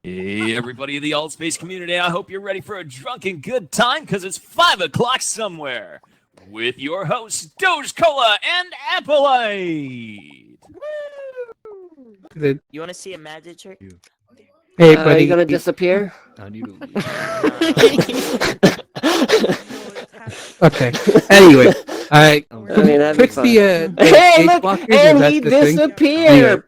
Hey, everybody in the Altspace community, I hope you're ready for a drunken good time because it's 5 o'clock somewhere with your hosts, DogeCola and Epolight. You want to see a magic trick? Hey, buddy. Are you gonna disappear? Okay. Anyway, I mean, that'd be fix fun. the Hey, gate look, blockers, and is he that the thing? disappeared.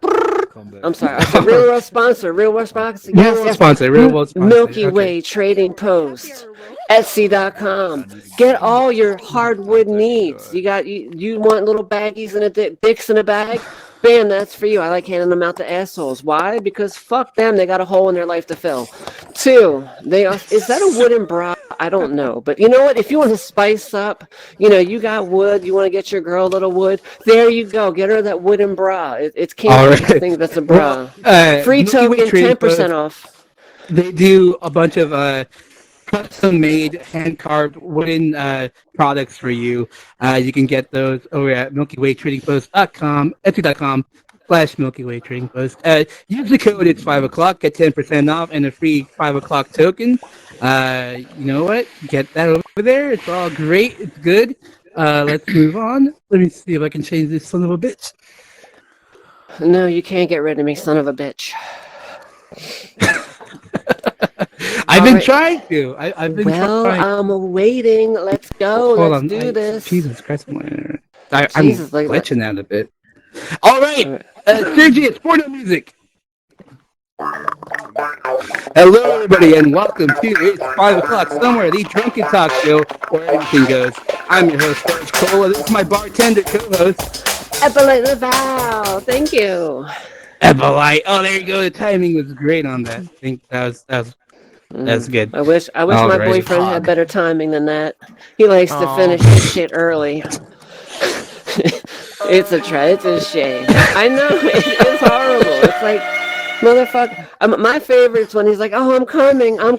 I'm sorry. I said real world sponsor. Real world sponsor. Real world sponsor. Real world sponsor. Milky Way Trading Post. Etsy.com. Get all your hardwood needs. You want little baggies and dicks in a bag? Bam, that's for you. I like handing them out to assholes. Why? Because fuck them. They got a hole in their life to fill. 2, is that a wooden bra? I don't know. But you know what? If you want to spice up, you got wood, you want to get your girl a little wood, there you go. Get her that wooden bra. It's can't Right. think that's a bra. Free Milky Way token, Trading 10% Post, off. They do a bunch of custom-made, hand-carved wooden products for you. You can get those over at MilkyWayTradingPost.com, Etsy.com/Milky Way Trading Post. Use the code It's 5 o'clock, get 10% off and a free 5 o'clock token. You know what? Get that over there. It's all great. It's good. Let's move on. Let me see if I can change this son of a bitch. No, you can't get rid of me, son of a bitch. I've been trying to. I've been trying. I'm waiting. Let's go. Hold Let's on. do this. Jesus Christ. I'm Jesus, like that. glitching out a bit. All right. Sergi, it's porno music. Hello, everybody, and welcome to It's 5 o'clock somewhere, the drunken talk show where everything goes. I'm your host, DogeCola. This is my Bar Tender Co-Host Epolight Lavalle. Thank you. Epolight. Oh, there you go. The timing was great on that. I think that's good. I wish my Alrighty. boyfriend had better timing than that. He likes to finish his shit early. It's a shame. I know it's horrible. It's like, motherfucker. My favorite's when he's like, "Oh, I'm coming." I'm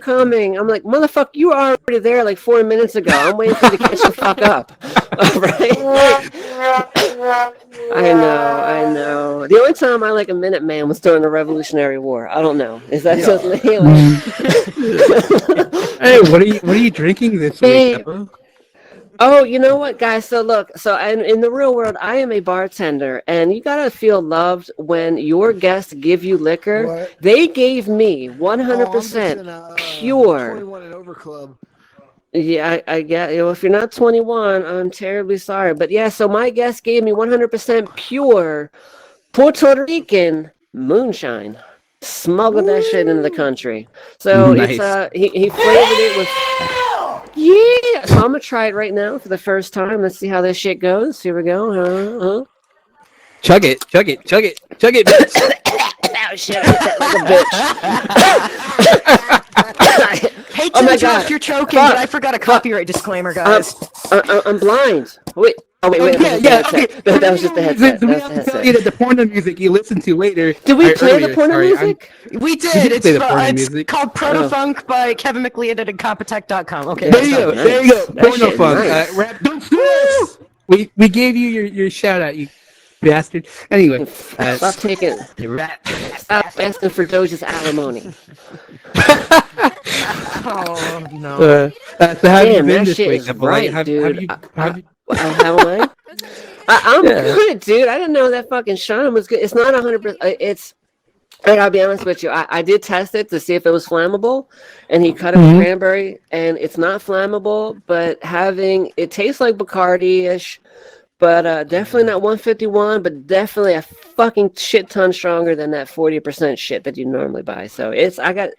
like, "Motherfucker, you were already there like 4 minutes ago. I'm waiting for you to catch the fuck up." Right? I know. The only time I like a Minute Man was during the Revolutionary War. I don't know. Is that just me? Hey, what are you drinking this week? Oh, you know what, guys? So look, in the real world, I am a bartender, and you gotta feel loved when your guests give you liquor. What? They gave me 100% pure. 21 and over club. Yeah, I get. If you're not 21, I'm terribly sorry, but yeah. So my guest gave me 100% pure Puerto Rican moonshine. Smuggled that shit into the country. So Nice. it's he flavored it with. Yeah, so I'm gonna try it right now for the first time. Let's see how this shit goes. Here we go. Chug it, bitch. Oh shit! I hit that like a bitch. Hate Oh to my interrupt God. your choking, but I forgot a copyright disclaimer, guys. I'm blind. Wait. Oh wait. Okay. That was just the headset. We have to tell you that the porno music you listen to later. Did we play the porno music? We did did. It's play the porno music. called Protofunk by Kevin McLeod at Incompetech.com. Okay. There you go. nice. There you go. That Porno shit funk. nice. Rap. Don't sue us. We gave you your shout out, you bastard. Anyway. Stop taking. Stop asking for Doge's alimony. Oh no. So how have you Damn, been that this shit week? is Epolight? right, Have dude. you? How am I? I'm good, dude. I didn't know that fucking Sean was good. It's not 100%. I gotta be honest with you. I did test it to see if it was flammable, and he cut it with cranberry, and it's not flammable. But it tastes like Bacardi-ish, but definitely not 151. But definitely a fucking shit ton stronger than that 40% shit that you normally buy. So I don't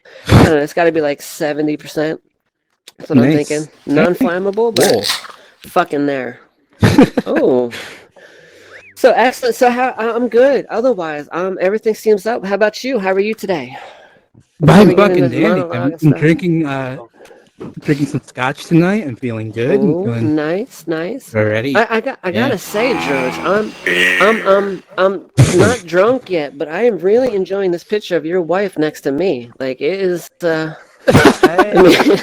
know. It's got to be like 70%. That's what I'm thinking. Non-flammable, but fucking there. Oh. So excellent. So I'm good. Otherwise, everything seems up. How about you? How are you today? I'm fucking dandy. I'm drinking some scotch tonight. I'm feeling good. Ooh, I'm feeling nice. ready. I gotta say, George, I'm not drunk yet, but I am really enjoying this picture of your wife next to me. Like it is. I mean,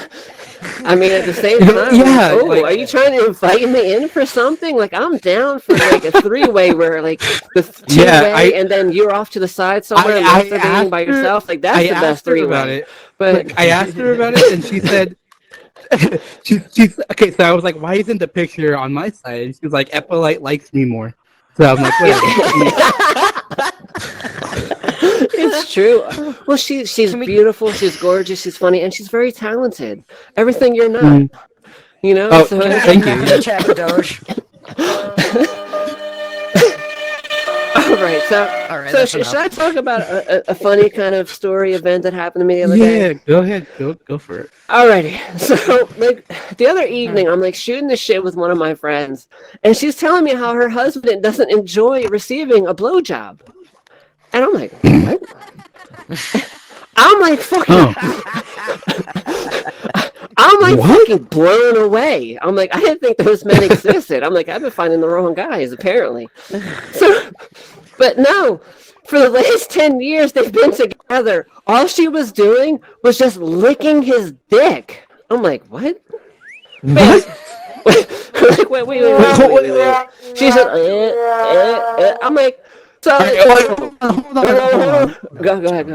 I mean, at the same time, Yeah, like, like- are you trying to invite me in for something? Like, I'm down for like a three-way where like the two-way, and then you're off to the side somewhere masturbating by yourself. Like, that's the best three-way. About it. But I asked her about it, and she said, she's okay. So I was like, "Why isn't the picture on my side?" And she was like, "Epolight likes me more." So I'm like, "Whatever." It's true. Well, she's beautiful. She's gorgeous. She's funny, and she's very talented. Everything you're not. You know. Oh, so, thank you. Chat with Doge. All right. So should I talk about a funny kind of story event that happened to me the other day? Yeah, go ahead. Go for it. Alrighty. So like the other evening, I'm like shooting the shit with one of my friends, and she's telling me how her husband doesn't enjoy receiving a blowjob. And I'm like, what? I'm like fucking I'm like fucking blown away. I'm like, I didn't think those men existed. I'm like, I've been finding the wrong guys, apparently. So, but no, for the last 10 years they've been together. All she was doing was just licking his dick. I'm like, what? Wait. She said, I'm like, so Hold on. Go ahead.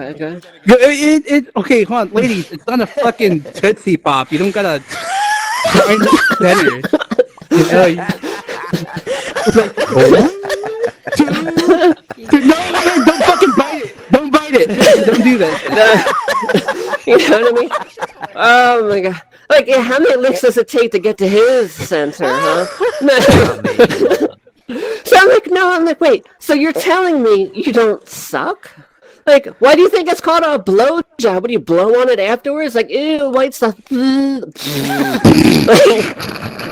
Okay, hold on, ladies. It's not a fucking Tootsie Pop. You don't gotta find the center. You know, it's like, 1, 2, no, don't fucking bite it. Don't bite it. Don't do that. You know what I mean? Oh my god! Like, yeah, how many licks does it take to get to his center, huh? So I'm like, wait, so you're telling me you don't suck? Like, why do you think it's called a blow job? What do you blow on it afterwards? Like, ew, white stuff. Like,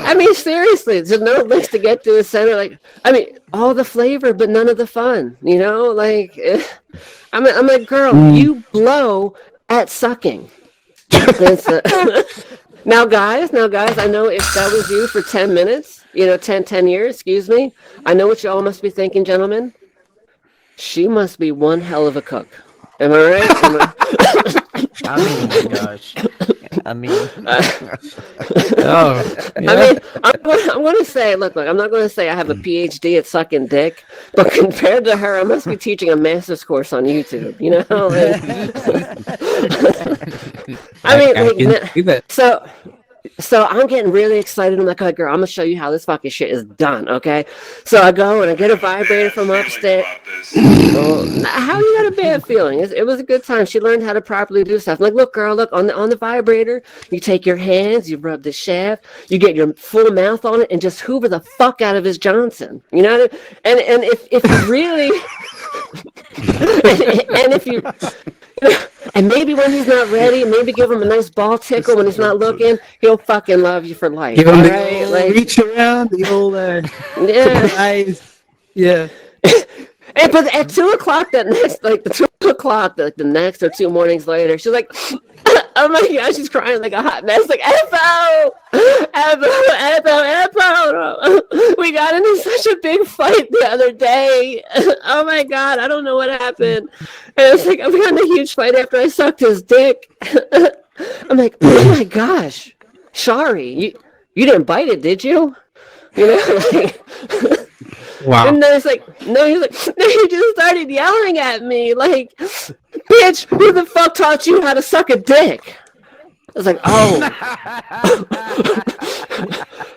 I mean, seriously, there's no licks to get to the center. Like, I mean, all the flavor, but none of the fun. You know, like, I'm like, girl, you blow at sucking. Now, guys, I know if that was you for 10 minutes, 10 years, excuse me, I know what you all must be thinking, gentlemen. She must be one hell of a cook. Am I right? I mean, gosh. I mean, I'm going to say, look, I'm not going to say I have a PhD at sucking dick, but compared to her, I must be teaching a master's course on YouTube, you know? So I'm getting really excited. I'm like, oh, girl, I'm going to show you how this fucking shit is done, okay? So I go and I get a vibrator from upstairs. How you got a bad feeling? It was a good time. She learned how to properly do stuff. I'm like, look, girl, look, on the vibrator, you take your hands, you rub the shaft, you get your full mouth on it, and just hoover the fuck out of his Johnson. You know what I mean? And if you really... and if you... And maybe when he's not ready, maybe give him a nice ball tickle when he's not looking. He'll fucking love you for life. Give him the right? old reach around, the old surprise. Yeah. But at 2 o'clock that next, like the 2 o'clock, the next or 2 mornings later, she's like, oh my gosh, she's crying like a hot mess. Like, Epo! We got into such a big fight the other day. Oh my god, I don't know what happened. And it's like, we got in a huge fight after I sucked his dick. I'm like, oh my gosh, Shari, you didn't bite it, did you? You know, like, wow. And then he's like, no, he just started yelling at me, like, bitch, who the fuck taught you how to suck a dick? I was like, oh.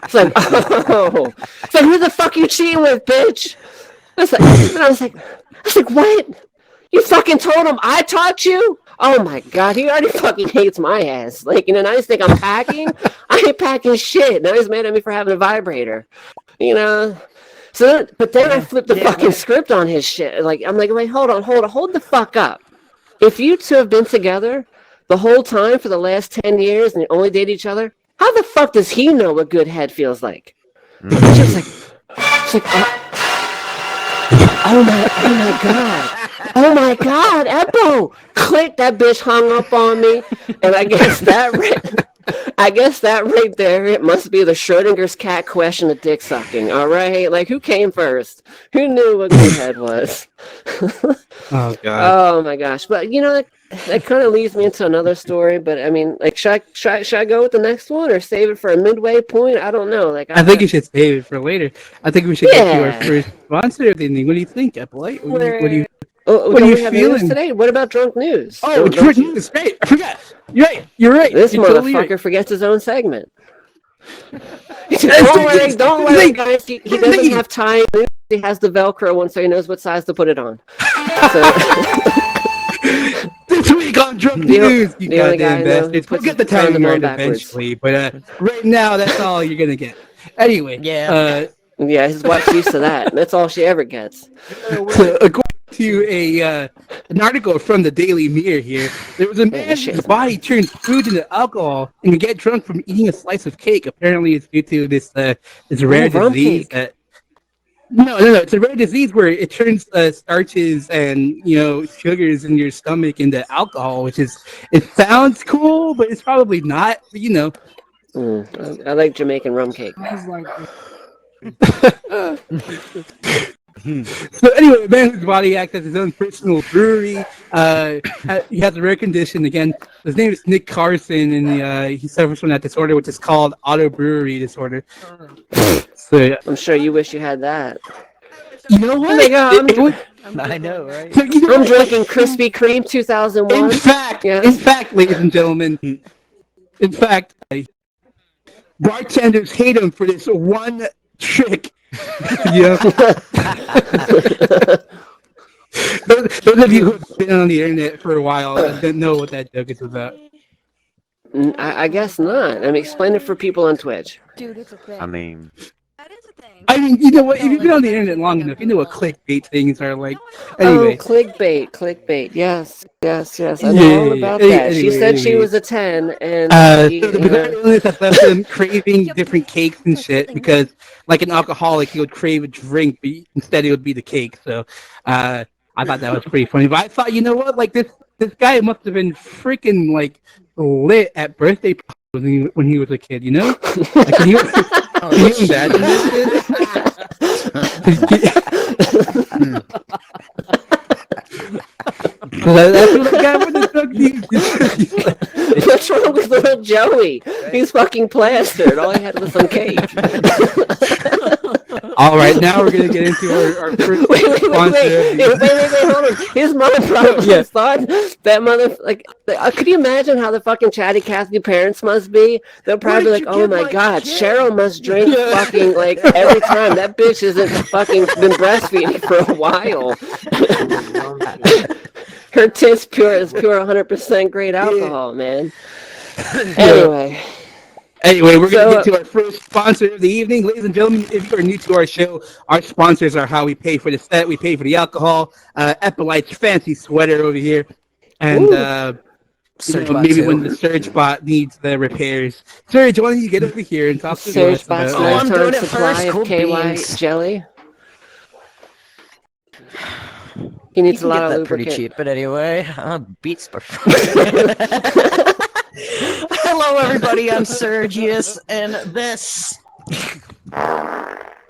It's like, oh. It's like, who the fuck you cheating with, bitch? I was like, what? You fucking told him I taught you? Oh my god, he already fucking hates my ass. Like, now you think I'm packing? I ain't packing shit. Now he's mad at me for having a vibrator. You know? So, but then I flipped the fucking script on his shit. Like, I'm like, wait, hold the fuck up. If you two have been together the whole time for the last 10 years and you only date each other, how the fuck does he know what good head feels like? She's like, oh my god, Epo! Click, that bitch hung up on me, and I guess that right there, it must be the Schrodinger's cat question of dick sucking. All right, like, who came first? Who knew what good head was? Oh god. Oh my gosh! But that kind of leads me into another story. But I mean, like, should I go with the next one or save it for a midway point? I don't know. Like, I think you should save it for later. I think we should get to our Yeah. first sponsor of the evening. What do you think, Epolight? What do you Oh, What don't are you we have news feeling? today? What about drunk news? Oh, Don't- it's don't drunk you- news. Great. I forgot. You're right. This You're totally motherfucker right. forgets his own segment. That's Don't the worry, thing. guys. He That's the doesn't thing. have time. He has the Velcro one, so he knows what size to put it on. So, This week on Drunk The o- News, you the only guy goddamn I know who bastards. We'll puts get the his time timing on right backwards. eventually, but right now, that's all you're gonna get. Anyway, Yeah. yeah, his wife's used to that. That's all she ever gets. So, according to an article from the Daily Mirror here, there was a man that shit whose is- body turns food into alcohol and can get drunk from eating a slice of cake. Apparently, it's due to this rare rum disease. cake. No, it's a rare disease where it turns starches and sugars in your stomach into alcohol, it sounds cool, but it's probably not. But, I like Jamaican rum cake. So anyway, a man whose body acts as his own personal brewery. He has a rare condition. Again, his name is Nick Carson, and he suffers from that disorder, which is called autobrewery disorder. So I'm sure you wish you had that. you know what? Oh my God, It would- I know, right? so, you know I'm what? drinking Krispy Kreme 2001. In fact, ladies and gentlemen, bartenders hate him for this one trick. Yeah. Those of you who have been on the internet for a while don't know what that joke is about. I guess not. I mean, explain it for people on Twitch. Dude, it's a thing. I mean, That is a thing. I mean, you know what? If you've been on the internet long enough, you know what clickbait things are like. Anyway, Oh, clickbait. Yes. I know Yeah, all about yeah, that. She anyway, said she anyway. was a 10, and so she, the bizarre illness has left him craving different cakes and shit because, like an alcoholic, he would crave a drink, but instead it would be the cake. So, I thought that was pretty funny. But I thought, you know what? Like this guy must have been freaking like lit at birthday parties when he was a kid. You know? Like, can you imagine this shit? That's what I got for the drug news. what's wrong with little Joey? He's fucking plastered. All he had was some cake. All right, now we're gonna get into our first Wait, sponsor. hold on. His mother probably thought that mother, like, could you imagine how the fucking Chatty Cathy parents must be? They'll probably be like, oh my God, Cheryl must drink fucking, like, every time. That bitch hasn't fucking been breastfeeding for a while. Her tits is pure 100% grade alcohol, man. Anyway, we're going to So, get to our first sponsor of the evening. Ladies and gentlemen, if you are new to our show, our sponsors are how we pay for the set, we pay for the alcohol, Epolight's fancy sweater over here, and maybe when the Surge bot needs the repairs. Surge, why don't you get over here and talk to us Surge Bot's about I'm lifetime doing it supply first. of Cool KY beans. jelly. He needs you a can lot get of that pretty lubricant. cheap. But anyway, Beets. Hello, everybody. I'm Sergius, and this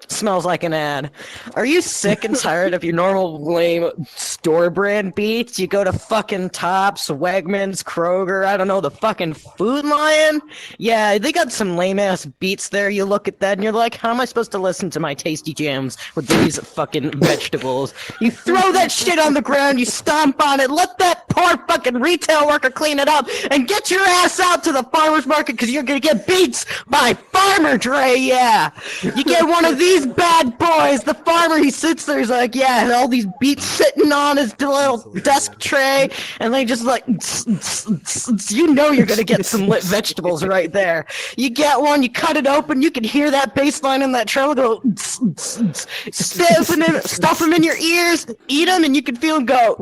smells like an ad. Are you sick and tired of your normal lame store brand Beets? You go to fucking Tops, Wegmans, Kroger, I don't know, the fucking Food Lion? Yeah, they got some lame ass Beets there. You look at that and you're like, how am I supposed to listen to my tasty jams with these fucking vegetables? You throw that shit on the ground, you stomp on it, let that poor fucking retail worker clean it up, and get your ass out to the farmer's market because you're gonna get Beets by Farmer Dre, yeah! You get one of these bad boys, the farmer, he sits there, he's like, yeah, and all these Beets sitting on his little desk tray, and they just like, you know you're gonna get some lit vegetables right there. You get one, you cut it open, you can hear that bass line in that trailer go, stuff them in your ears, eat them, and you can feel them go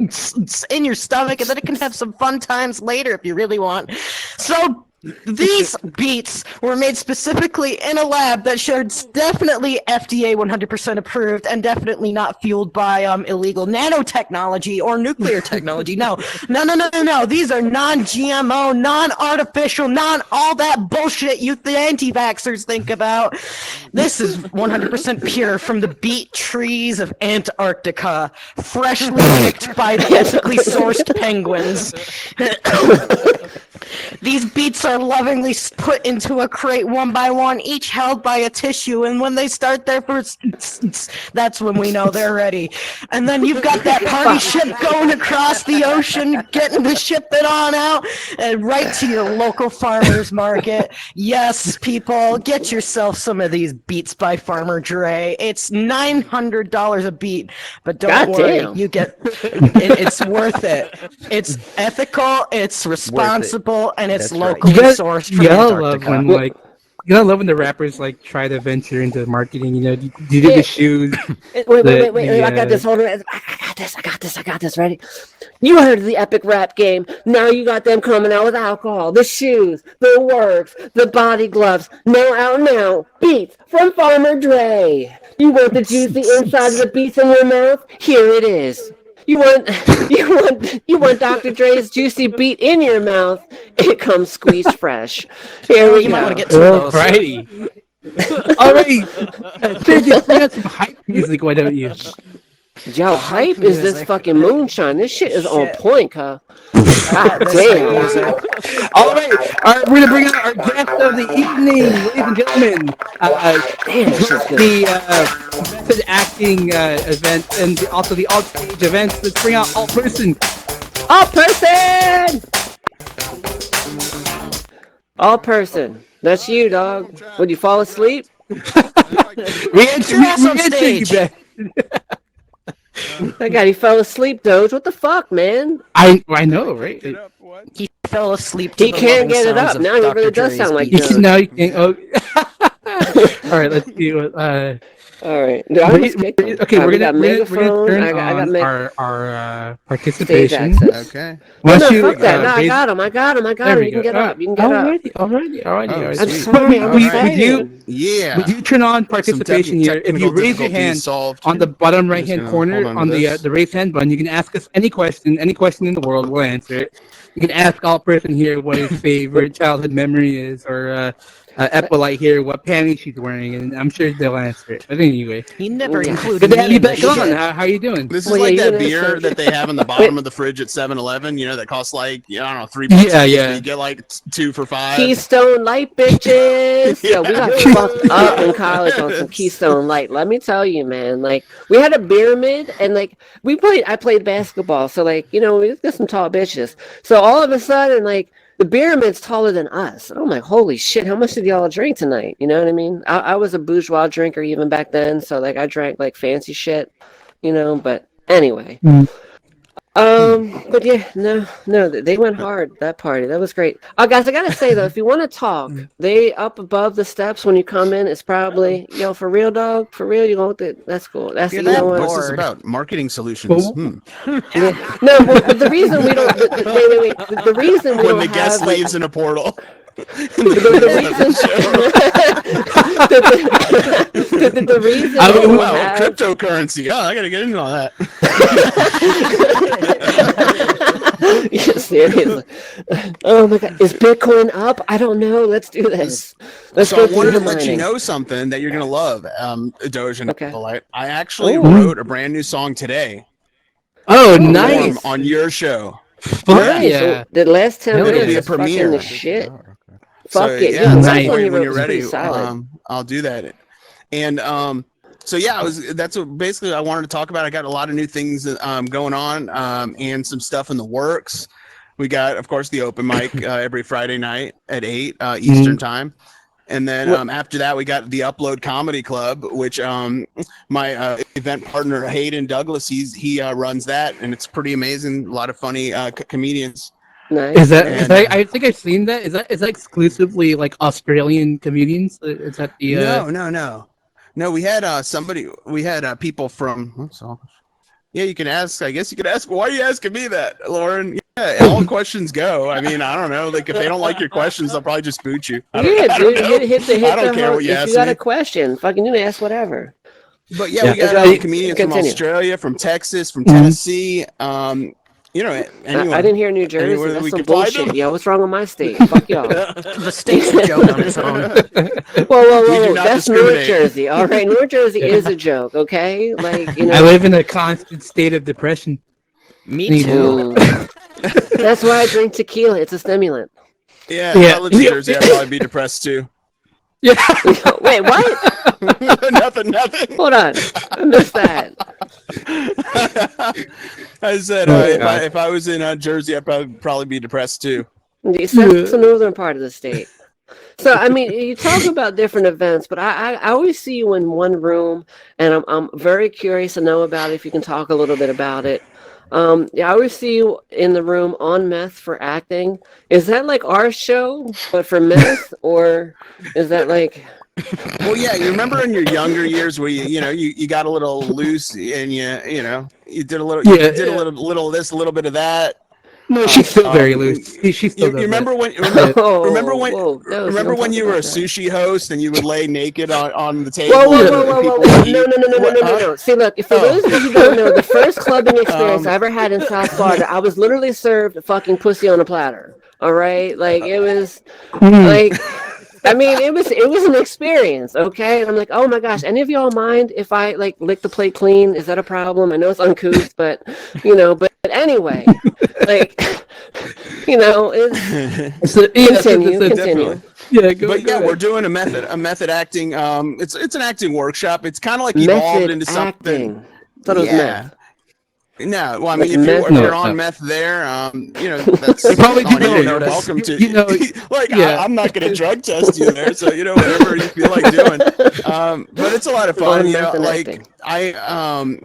in your stomach, and then it can have some fun times later if you really want. So, These beets were made specifically in a lab that showed definitely FDA 100% approved and definitely not fueled by illegal nanotechnology or nuclear technology. No. These are non-GMO, non-artificial, non-all that bullshit the anti-vaxxers think about. This is 100% pure from the beet trees of Antarctica, freshly picked by the ethically sourced penguins. These beets are lovingly put into a crate one by one, each held by a tissue, and when they start their first, that's when we know they're ready. And then you've got that party ship going across the ocean, getting to ship it on out, and right to your local farmer's market. Yes, people, get yourself some of these beets by Farmer Dre. It's $900 a beet, but don't worry, you get it's worth it. It's ethical, it's responsible, and it's locally sourced from Antarctica. You gotta love when the rappers like try to venture into marketing. You know, do the shoes. Wait! I got this. Hold on. I got this. Ready? You heard of the epic rap game. Now you got them coming out with alcohol, the shoes, the works, the body gloves. Now, Beets from Farmer Dre. You want the juicy inside of the beets in your mouth? Here it is. You want Dr. Dre's juicy beet in your mouth? It comes squeezed fresh. Here we go. Might want to get some of those. Alrighty. Alright. Bring out some hype music, why don't you? Yo, hype is this fucking moonshine. This shit is on point, huh? God damn. All right, we're going to bring out our guest of the evening, ladies and gentlemen. The method acting event and also the Altspace events. Let's bring out Altperson. Altperson. That's you, dog. Would you fall asleep? That guy, he fell asleep, Doge. What the fuck, man? I know, right? He fell asleep. He can't get it up. Now he really does sound like Doge. No, you can't. Oh. All right, let's do. All right. Okay, we're gonna turn on our participation. Okay. Fuck that. No, I got him. You can get up. Alrighty. I'm sorry. We do turn on participation here. If you raise your hand on the bottom right-hand corner on the raise hand button, you can ask us any question in the world. We'll answer it. You can ask Altperson here what his favorite childhood memory is, or Epolight here what panties she's wearing, and I'm sure they'll answer it. But anyway, he never included good to have you back on. How you doing? This is like that beer that they have in the bottom of the fridge at 7-Eleven. You know, that costs like I don't know $3. Yeah. You get like 2 for $5. Keystone Light, bitches. Yeah, we got fucked up in college on some Keystone Light. Let me tell you, man. Like, we had a beer mid, and like I played basketball, so like we got some tall bitches. So all of a sudden, like, the beer mid's taller than us. And I'm like, holy shit, how much did y'all drink tonight? You know what I mean? I was a bourgeois drinker even back then, so like I drank like fancy shit, but anyway. But yeah, no, they went hard, that party. That was great. Guys, I gotta say though, if you want to talk, they up above the steps when you come in, it's probably, for real, dog, for real, you gonna that's cool. That's what's this about? Marketing solutions. Yeah. No, but the reason we don't wait. The reason we when don't the guest have, leaves in a portal. The reason cryptocurrency. Oh, I gotta get into all that. Seriously. Oh my god, is Bitcoin up? I don't know. Let's do this. So I wanted to let you know something that you're gonna love, Doge and Epolight. I actually wrote a brand new song today. Oh, nice! On your show. Nice. So the last 10 minutes is fucking the shit. Fuck it. Yeah, nice. When you're ready, I'll do that. And so yeah, that's what basically I wanted to talk about. I got a lot of new things going on, and some stuff in the works. We got, of course, the open mic every Friday night at 8 Eastern time. And then after that, we got the Upload Comedy Club, which my event partner Hayden Douglas, he runs that, and it's pretty amazing. A lot of funny comedians. Nice. Is that I think I've seen that. Is that exclusively like Australian comedians? Is that the No. We had people from Yeah, you can ask. I guess you could ask. Why are you asking me that, Lauren? Yeah, all questions go. I mean, I don't know. Like, if they don't like your questions, they'll probably just boot you. I Yeah, don't dude, know. hit I don't care what you if ask you got me. a question, fucking you can ask whatever. But yeah, we got comedians from Australia, from Texas, from Tennessee. You know, anyone. I didn't hear New Jersey. Anywhere that That's we some could find bullshit. them. Yo, what's wrong with my state? Fuck y'all. The state's a joke on its own. Whoa. not That's North discriminate. Jersey. All right, North Jersey is a joke. Okay, like you know. I live in a constant state of depression. Me too. That's why I drink tequila. It's a stimulant. Yeah, if I lived in Jersey, I'd probably be depressed too. Yeah. Wait, what? nothing. Hold on, I missed that. I said if I was in Jersey, I'd probably be depressed too. It's the northern part of the state. So I mean, you talk about different events, but I always see you in one room, and I'm very curious to know about it, if you can talk a little bit about it. Yeah, I always see you in the room on meth for acting. Is that like our show, but for meth, or is that like? Well, yeah, you remember in your younger years where you got a little loose and you did a little little of this, a little bit of that. No, she's still very loose. She's still. You remember when? Remember when you were a sushi host and you would lay naked on the table? Whoa. No. See, look, for those of you who don't know, the first clubbing experience I ever had in South Florida, I was literally served fucking pussy on a platter. All right, like it was like. I mean, it was an experience, okay? And I'm like, oh my gosh, any of y'all mind if I like lick the plate clean? Is that a problem? I know it's uncouth, but but anyway, like it's continue. Yeah, go we're doing a method acting. It's an acting workshop. It's kind of like evolved into something. Thought it was meth. No, well, I mean, if you're on meth there, that's probably you're welcome to. I'm not going to drug test you there, so whatever you feel like doing. But it's a lot of fun. Like I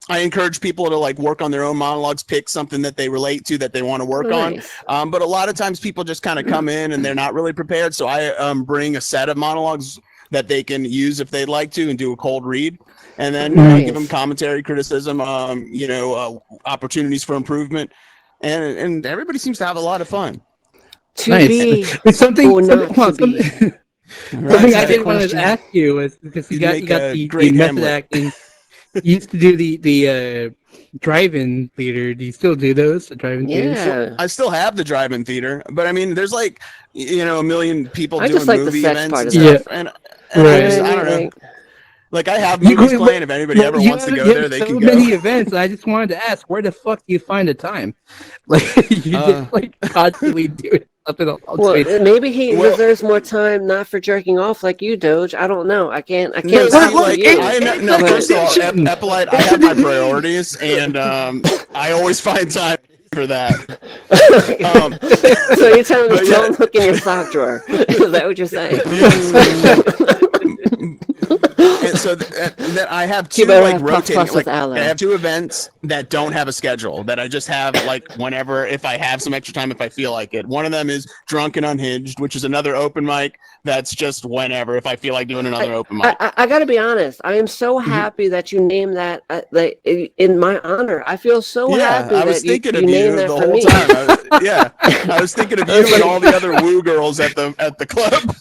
encourage people to like work on their own monologues, pick something that they relate to that they want to work on. But a lot of times people just kind of come in and they're not really prepared. So I bring a set of monologues that they can use if they'd like to and do a cold read. And then give them commentary, criticism, opportunities for improvement, and everybody seems to have a lot of fun. Something I did want to ask you was because you got the method acting. You used to do the drive-in theater. Do you still do those? The drive-in theater? I still have the drive-in theater, but I mean, there's like a million people doing movie events and stuff, and I don't know. Like I have movies playing. If anybody ever wants to go there, they can go. So many events. I just wanted to ask, where the fuck do you find the time? Like you just like constantly doing something else. Well, maybe he reserves more time not for jerking off like you, Doge. I don't know. I can't. First of all, Epolight, I have my priorities, and I always find time for that. So you're telling me don't look in your sock drawer? Is that what you're saying? And so that I have two rotating. I have two events that don't have a schedule that I just have like whenever, if I have some extra time, if I feel like it. One of them is Drunk and Unhinged, which is another open mic. That's just whenever, if I feel like doing another open mic. I got to be honest. I am so happy that you named that in my honor. I feel so happy I was that thinking you of you named that the for whole me. time. I was thinking of you and all the other woo girls at the club.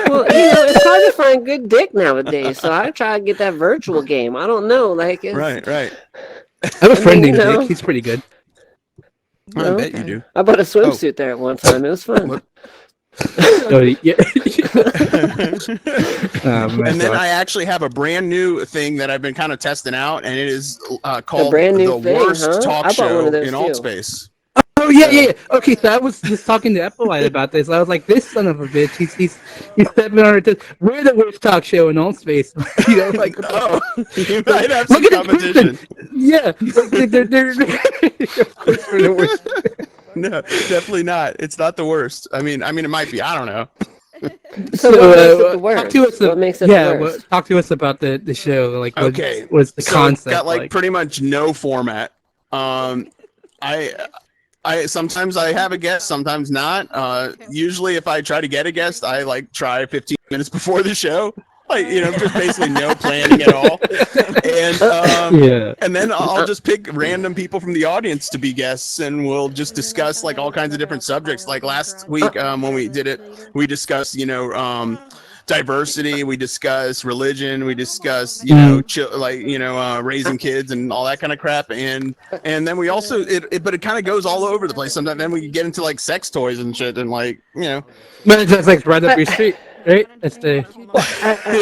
Well, it's hard to find good dick nowadays, so I try to get that virtual game. I don't know, like right. I have a friend named Dick. He's pretty good. I bet you do. I bought a swimsuit there at one time. It was fun. And then I actually have a brand new thing that I've been kind of testing out, and it is called the Worst Talk Show in Altspace. Oh yeah. Okay, so I was just talking to Epolight about this. I was like, "This son of a bitch, he's stepping on our toes. We're the worst talk show in Altspace." Like, you might have some competition. Yeah, they're we're the worst. No, definitely not. It's not the worst. I mean, it might be. I don't know. So what makes it the worst? What makes it the worst? Talk to us about the show. Like, okay, what's the concept? It's got like pretty much no format. I sometimes I have a guest, sometimes not. Usually, if I try to get a guest, I like try 15 minutes before the show. like just basically no planning at all. And and then I'll just pick random people from the audience to be guests, and we'll just discuss like all kinds of different subjects. Like last week when we did it, we discussed diversity, we discuss religion, we discuss raising kids and all that kind of crap, and then we also but it kind of goes all over the place. Sometimes then we get into like sex toys and shit, and but it's just like right up your street, right? That's the.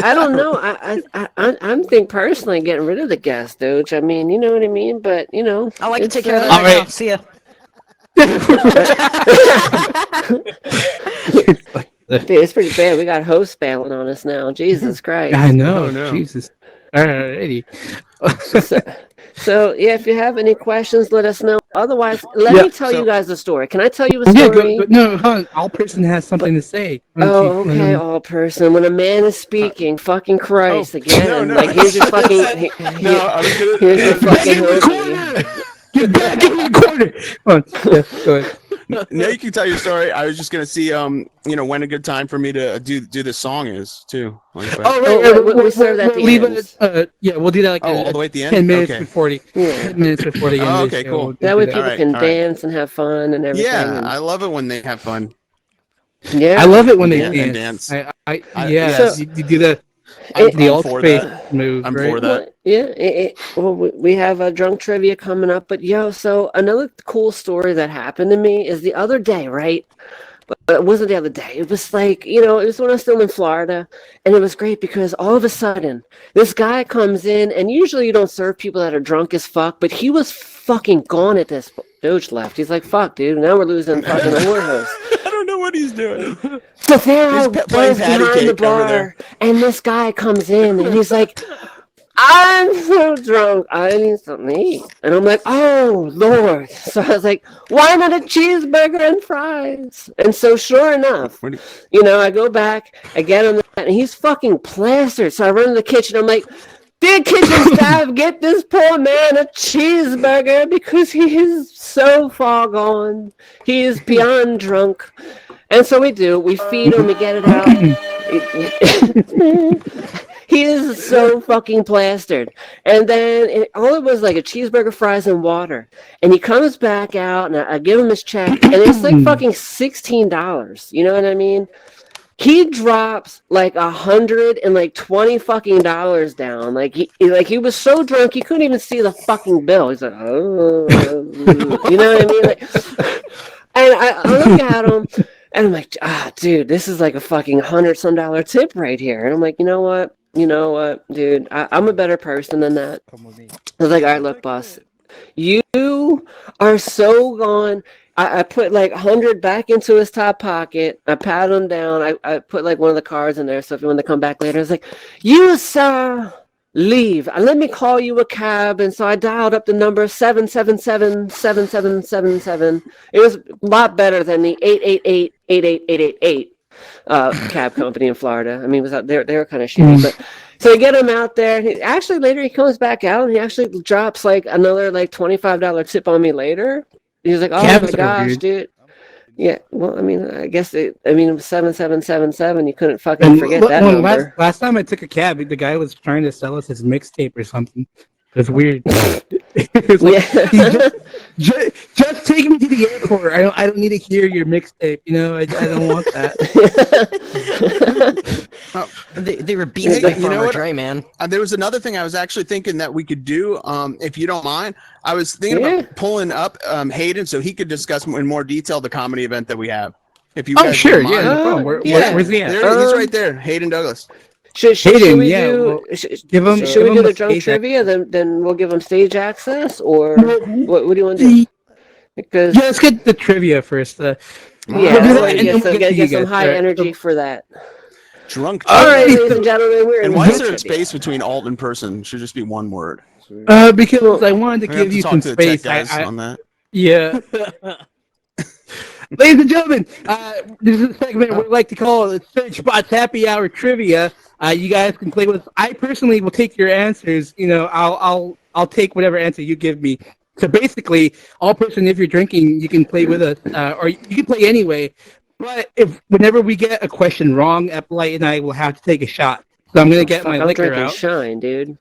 I don't know. I'm think personally getting rid of the guest, Doge. I mean, you know what I mean, but I like to take care of that. All right. Now. See ya. Dude, it's pretty bad. We got hosts bailing on us now. Jesus Christ. I know. Oh, no. Jesus. Alrighty. So yeah, if you have any questions, let us know. Otherwise, let me tell you guys a story. Can I tell you a story? Yeah, no, hold on. Altperson has something to say. Oh, okay, Altperson. When a man is speaking, fucking Christ again. no. Like here's your fucking. Here's your fucking host. Get back in the corner. Come on. Yeah, go ahead. Now you can tell your story. I was just gonna see, when a good time for me to do this song is too. Like, We serve that at the leave end. we'll do that like all the way at the end. 10 minutes Okay. before the 10 minutes before the end. Oh, of the okay, show. cool. We'll That way do people can dance and have fun and everything. Yeah, I love it when they have fun. Yeah. I love it when they And dance. dance. You do the I'm the for that. Altspace move. I'm right? for that. Well, we have a drunk trivia coming up, but so another cool story that happened to me is the other day, right? But it wasn't the other day. It was like, it was when I was still in Florida, and it was great because all of a sudden, this guy comes in, and usually you don't serve people that are drunk as fuck, but he was fucking gone at this. Doge left. He's like, fuck, dude, now we're losing fucking the warehouse. I don't know what he's doing. So there I He's was playing patty behind the cake over there. bar, and this guy comes in, and he's like, I'm so drunk, I need something to eat. And I'm like, oh, Lord. So I was like, why not a cheeseburger and fries? And so sure enough, I go back, I get him, and he's fucking plastered. So I run to the kitchen, I'm like, dear kitchen staff, get this poor man a cheeseburger because he is so far gone. He is beyond drunk. And so we do. We feed him. We get it out. He is so fucking plastered. And then all it was like a cheeseburger, fries, and water. And he comes back out, and I give him his check, and it's like fucking $16. You know what I mean? He drops like $120 fucking dollars down. Like he was so drunk he couldn't even see the fucking bill. He's like, oh, you know what I mean? Like, and I look at him. And I'm like, dude, this is like a fucking $100-some tip right here. And I'm like, you know what, dude, I'm a better person than that. I was like, all right, look, boss, you are so gone. I put like 100 back into his top pocket. I pat him down. I put like one of the cards in there. So if you want to come back later, I was like, you, sir, leave. Let me call you a cab. And so I dialed up the number 777-7777. It was a lot better than the 888-88888 cab company in Florida. I mean, they were kind of shitty, but so I get him out there. And later he comes back out and he actually drops like another like $25 tip on me later. He was like, oh my gosh, dude. Yeah, well, I mean, I guess it was 7777. You couldn't fucking forget that number. Last time I took a cab, the guy was trying to sell us his mixtape or something. It was weird. It was like, just take me to the airport. I don't need to hear your mixtape. I don't want that. They were beating by Farmer Dre, man. There was another thing I was actually thinking that we could do, if you don't mind. I was thinking about pulling up Hayden so he could discuss in more detail the comedy event that we have. If you guys sure, don't mind. no problem. Where's he at? He's right there, Hayden Douglas. Should we do the drunk stage trivia? Then we'll give him stage access, or what do you want to do? Because let's get the trivia first. Get some high energy for that. Drunk. All right, ladies and gentlemen, we're in. And why is there a space between alt and person? It should just be one word. Because I wanted to give you some space. On that. Yeah. Ladies and gentlemen, this is a segment we like to call it Search Bots Happy Hour Trivia. You guys can play with us. I personally will take your answers. I'll take whatever answer you give me. So basically, Altperson, if you're drinking, you can play with us, or you can play anyway. But whenever we get a question wrong, Epolight and I will have to take a shot. So I'm gonna get my I'm liquor drinking out. Shine, dude.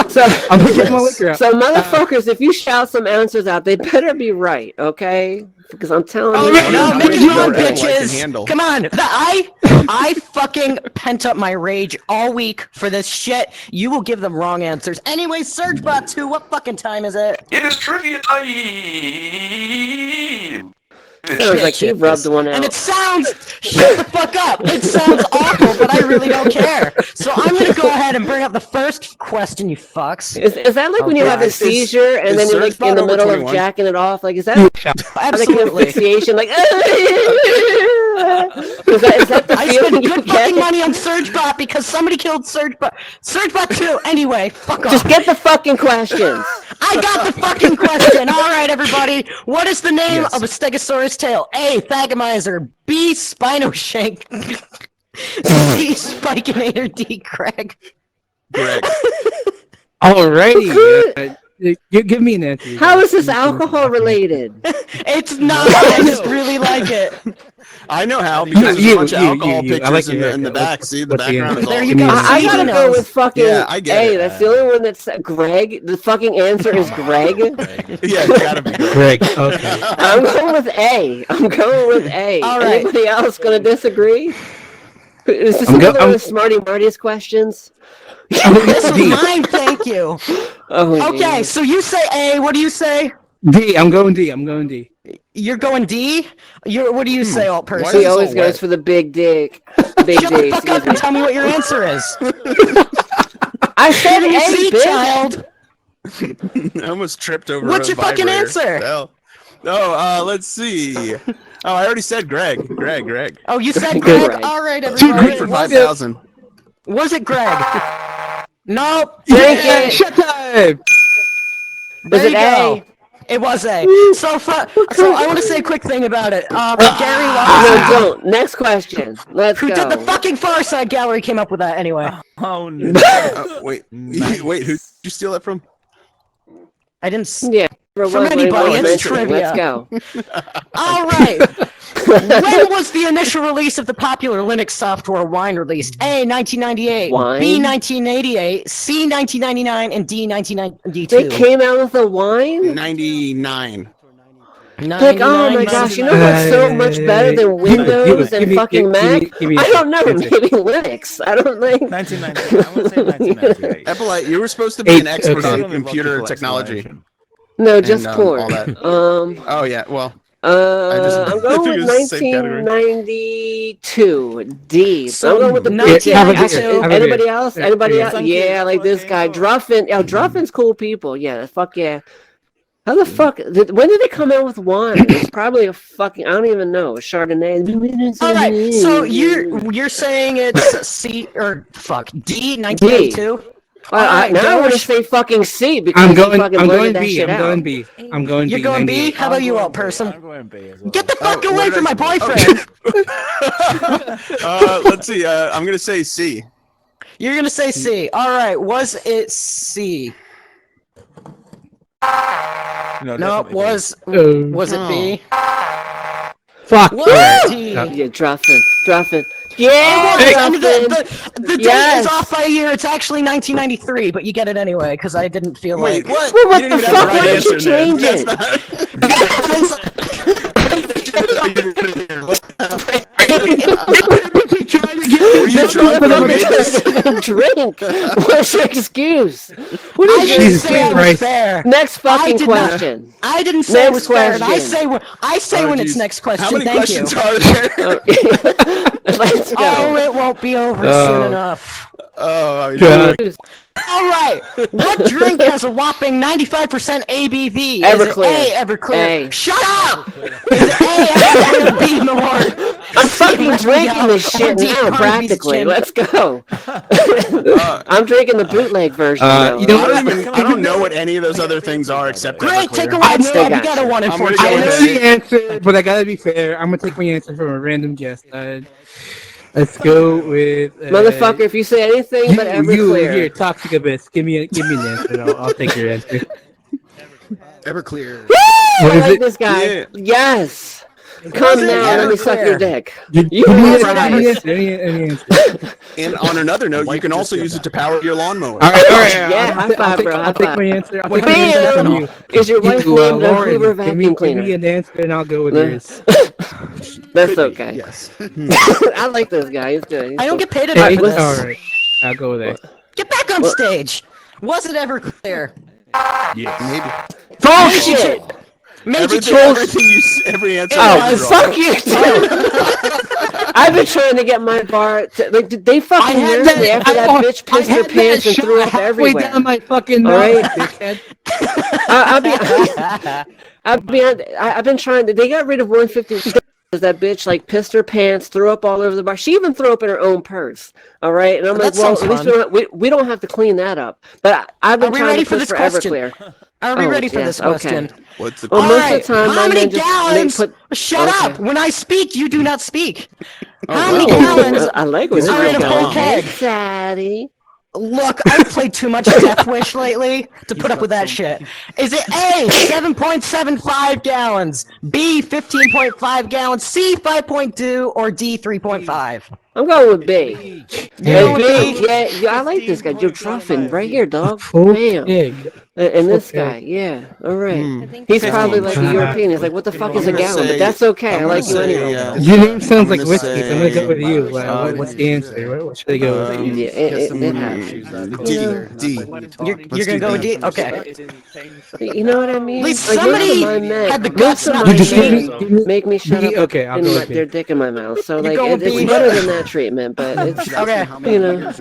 So, I'm gonna get my liquor out. so motherfuckers, if you shout some answers out, they better be right, okay? Because I'm telling Oh, you, right. No, How make many it more wrong, Epolight can bitches. handle? Come on. I fucking pent up my rage all week for this shit. You will give them wrong answers. Anyway, Surgebot 2, what fucking time is it? It is trivia time! sounds like he rubbed one And out. it sounds, shut the fuck up. It sounds awful, but I really don't care. So I'm gonna go ahead and bring up the first question, you fucks. Is that like when you have a seizure and then you're like in the Surgebot middle over of 21? jacking it off? Like, is that like an Absolutely. asphyxiation? Like, is that the I feeling spent you good get? fucking money on Surgebot because somebody killed Surgebot. Surgebot 2, anyway, fuck off. Just get the fucking questions. I got the fucking question. All right, everybody. What is the name Yes. of a Stegosaurus tail? A. Thagomizer. B. Spinoshank. C. Spikinator. D. Craig. Greg. Alrighty. Give me an answer. How is this alcohol related? It's not. I just really like it. I know how because there's a bunch of alcohol I pictures like in, your in the haircut. back. See, the What's the background is answer? all. There you Give me go. an I answer. gotta knows. go with fucking Yeah, I get A. it. That's the only one that's Greg. The fucking answer is Greg. Yeah, it's gotta be Greg. Greg. Okay. I'm going with A. I'm going with A. All right. Anybody else gonna disagree? Is this I'm another one I'm- of Smarty Marty's questions? This was mine. Thank you. Oh, Okay, man. so you say A. What do you say? D. I'm going D. I'm going D. You're going D. What do you say, Why Altperson? is He this always all goes wet? for the big dick. Big Shut D, the fuck excuse up me. and tell me what your answer is. I said Let me see, A, bitch. child. I almost tripped over. What's a your fucking vibrator. answer? Hell. Oh, let's see. Oh, I already said Greg. Greg. Oh, you said Greg. Greg. All right, Greg everybody. for Was 5,000. it Greg? Nope. Drink Yeah, it. shut time. Was There it you A? go. It was A. So I want to say a quick thing about it. Gary No, Watson, don't. Next question. Let's who did the go. fucking Far Side Gallery, came up with that anyway. Oh no. Wait, who did you steal that from? I didn't. Yeah. From anybody, it's trivia. Let's go. All right. When was the initial release of the popular Linux software Wine released? A. 1998. Wine? B. 1988. C. 1999. And D. 1992. They came out with a wine? 99. Like, oh my gosh, you know what's so much better than Windows and fucking Mac? I don't know, maybe Linux. I don't think. 1990. I want to say 1998. Epolight, you were supposed to be an expert okay. on computer technology. No, just And, porn. all that. Um, Oh yeah, well, I'm going figured with it's the same category. 1992. D. So, I'm going with the big Yeah, have a dick. beer, have a Anybody beer. else? Anybody Yeah. else? Yeah, like this guy. Druffin. Oh, Druffin's cool people. Yeah, fuck yeah. How the fuck? When did they come out with wine? It's probably a fucking. I don't even know. A Chardonnay. All right. So you're saying it's C or fuck D. 1992. Now I want to say fucking C because I'm he going. fucking I'm blurted going that B. shit I'm out. going B. I'm going You're B. going B. 98. How about you, Altperson? I'm going B as well. Get the fuck what away did from I- my boyfriend. let's see. I'm gonna say C. You're gonna say C. All right. Was it C? No, Nope. definitely B. Was it B? Fuck. Was it D? Yeah. Yeah, Druffin. It Yeah, was. I mean, Druffin. the date Yes. is off by a year. It's actually 1993, but you get it anyway because I didn't feel Wait, like. what? Well, what You the didn't even have fuck? Why right did you answer then. change it? Were you drunk when you made this? Drink. What's your excuse? What I is didn't Jesus say I was Christ. fair. Next I fucking did not- question. I didn't say it Next was fair. And I question. say when it's geez. next question. How many Thank questions you. are there? Let's Oh, go. it won't be over Oh. soon enough. Oh, I mean, God. All right. What drink has a whopping 95% ABV? Everclear. Is it A, Everclear? A. Shut up! Is it A, Everclear, B, Malort? I'm fucking drinking this Or shit D, now, Carnaby's practically. gin? Let's go. I'm drinking the bootleg version. now. You know I what? don't know what any of those other things are except Great, take a Everclear. wild still stab. You got got a you. 1 in I'm 4 gonna go I know chance. ahead. the answer, but I gotta be fair. I'm gonna take my answer from a random guess. Let's go with Motherfucker, if you say anything but you Everclear. here, Toxic Abyss. Give me an answer. I'll take your answer. Everclear. What I is like it? this guy. Yeah. Yes. Come now, let me suck your dick. You Give me are a- right. any answer. And on another note, you can also use it to power your lawnmower. All right. Yeah, high five, bro. High I'll take five. my answer. I'll take my answer from you. Is your wife You, named a Lauren, Hoover give vacuum me cleaner? an answer and I'll go with yours. That's okay. Yes. I like this guy. He's good. He's I don't cool. get paid Hey, enough for this. all right. I'll go with it. Get back on stage. Was it ever clear? Maybe. Bullshit. Every answer. Oh, was wrong. fuck you, too. I've been trying to get my bar. Like, did they fucking nerf me after that bitch pissed her pants and threw up halfway everywhere? down my fucking All nose, right. dickhead. I've been trying to. They got rid of 150. That bitch like pissed her pants, threw up all over the bar. She even threw up in her own purse. All right, and I'm like, That well, sounds at least we don't have to clean that up. But I've been Are we trying ready to for push this for question? Everclear. Are we Oh, ready for yes, this question? okay. What's the Well, All most right. of the time, How my many men just gallons? Shut Okay. up! When I speak, you do not speak. How wow. many gallons I like when This are is in a real whole calm. keg? Daddy. Look, I've played too much Death Wish lately to put up with that shit. Is it A, 7.75 gallons, B, 15.5 gallons, C, 5.2, or D, 3.5? I'm going with B. You're B. going with Yeah, I like this guy. Joe Truffin, right here, dog. Full Bam. pig. And this Okay. guy, yeah. All right. Hmm. He's probably like a Uh, European. He's like, what the fuck is a I'm gonna gallon? But say- that's okay. I I'm like gonna you say, anyway. Your name sounds I'm like gonna whiskey, so I'm gonna go with say, you. What's the answer? What should I go with? Yeah, it happens. D. You're gonna go with D? Okay. You know what I mean? At least Like, most of somebody my men, had the most guts of not my to just give men me- give me- make me shut B? up Okay, I'll and go let with B. their dick in my mouth. So like, going it's B? better than that treatment. But it's Okay. you know,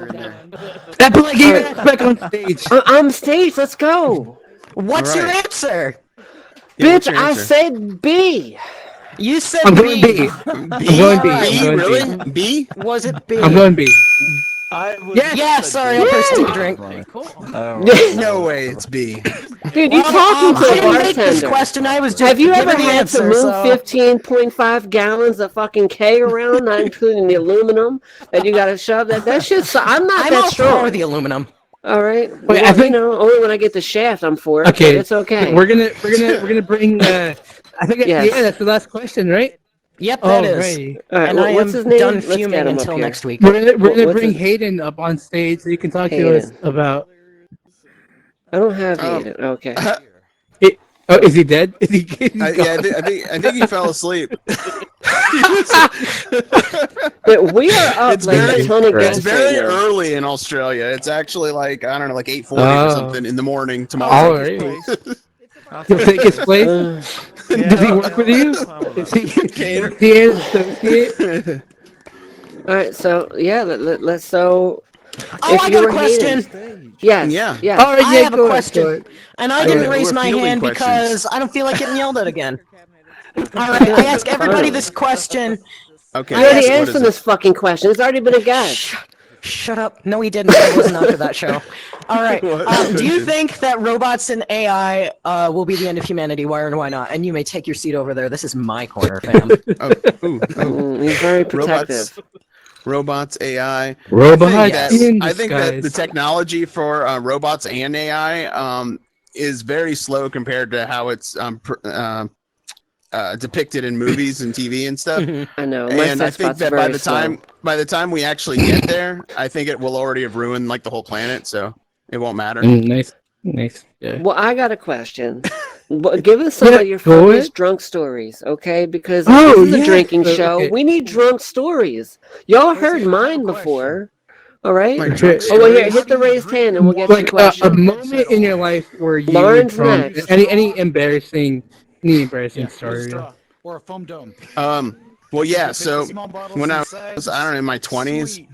Epolight gave it back on stage. I'm staged. Let's go, What's All your right. answer? Yeah, what's bitch. your I answer? said B. You said I'm going B. B. I'm going B. I'm B. going Really? B. B. Was it B? I'm going B. Yeah, sorry, Altperson, take a drink. No way. It's B. Dude, you Well, talking to I a didn't make this bartender? question. I was just Have you ever giving the had answer, to move so- 15.5 gallons of fucking keg around, not including the aluminum that you gotta shove? That shit's. I'm not I'm that all strong. for the aluminum. All right. Wait, I Well, think- you know, only when I get the shaft, I'm for it. Okay, but it's okay. We're gonna bring. I think Yes. yeah, that's the last question, right? Yep, that is. Alrighty. All right. And I What's am his name? done Let's get fuming him up until here. next week. We're gonna What's bring his- Hayden up on stage so you can talk to us Hayden. about. I don't have Oh. Hayden. Okay. Oh, is he dead? Is he? Yeah, I think he fell asleep. But we are up It's like very- a ton of it's guests It's very right now. early in Australia. It's actually like I don't know, like 8:40 Oh. or something in the morning tomorrow. Alright. He'll take his place. Does he work with you? Is he an associate? All right. So yeah, let's so. Oh, if I you got a were question. Hayden- Yes. Yeah. Yes. All right, I yeah, have a go ahead, question. go ahead. And I Okay, didn't raise we're my fielding hand questions. because I don't feel like getting yelled at again. All right, I ask everybody this question. Okay. You already what is answered it? this fucking question. It's already been a guess. Shut up. No, he didn't. I wasn't after that show. All right. Do you think that robots and AI will be the end of humanity? Why or why not? And you may take your seat over there. This is my corner, fam. Oh, ooh, oh. He's very protective. Robots, AI. Robots I think that the disguise. technology for robots and AI is very slow compared to how it's depicted in movies and TV and stuff. I know. My And I set think spot's that very by the time we actually get there, I think it will already have ruined like the whole planet, so it won't matter. Nice. Yeah. Well, I got a question. Give us some Yeah, of your go ahead. funniest drunk stories, okay? Because Oh, this is a yeah, drinking so- show. okay. We need drunk stories. Y'all heard mine before. All right? Like, Sure. Oh, well, here, hit the raised hand and we'll get your Like a question. moment in your life where you Lauren's drunk. next. Any embarrassing story. Or a foam dome. Well, yeah. So Small bottles when I inside, was, I don't know, in my 20s, sweet.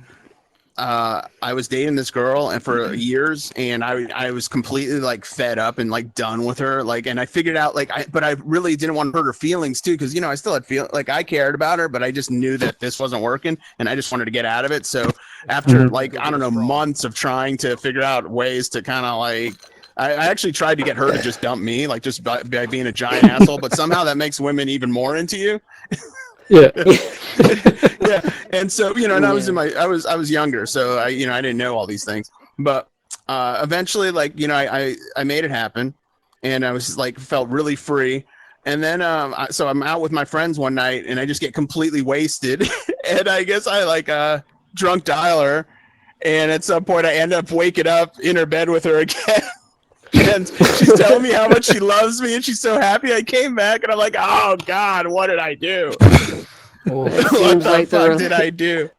I was dating this girl and for years, and I was completely like fed up and like done with her. Like, and I figured out but I really didn't want to hurt her feelings too, because I still had like I cared about her, but I just knew that this wasn't working, and I just wanted to get out of it. So after like I don't know months of trying to figure out ways to kind of like. I actually tried to get her to just dump me, like just by being a giant asshole, but somehow that makes women even more into you. Yeah. Yeah, and so and I was I was younger, so I didn't know all these things, but eventually, like I made it happen, and I was like felt really free, And then so I'm out with my friends one night, and I just get completely wasted, and I guess I like drunk dial her, and at some point I end up waking up in her bed with her again. And she's telling me how much she loves me, and she's so happy I came back, and I'm like, oh God, what did I do? What the fuck did I do?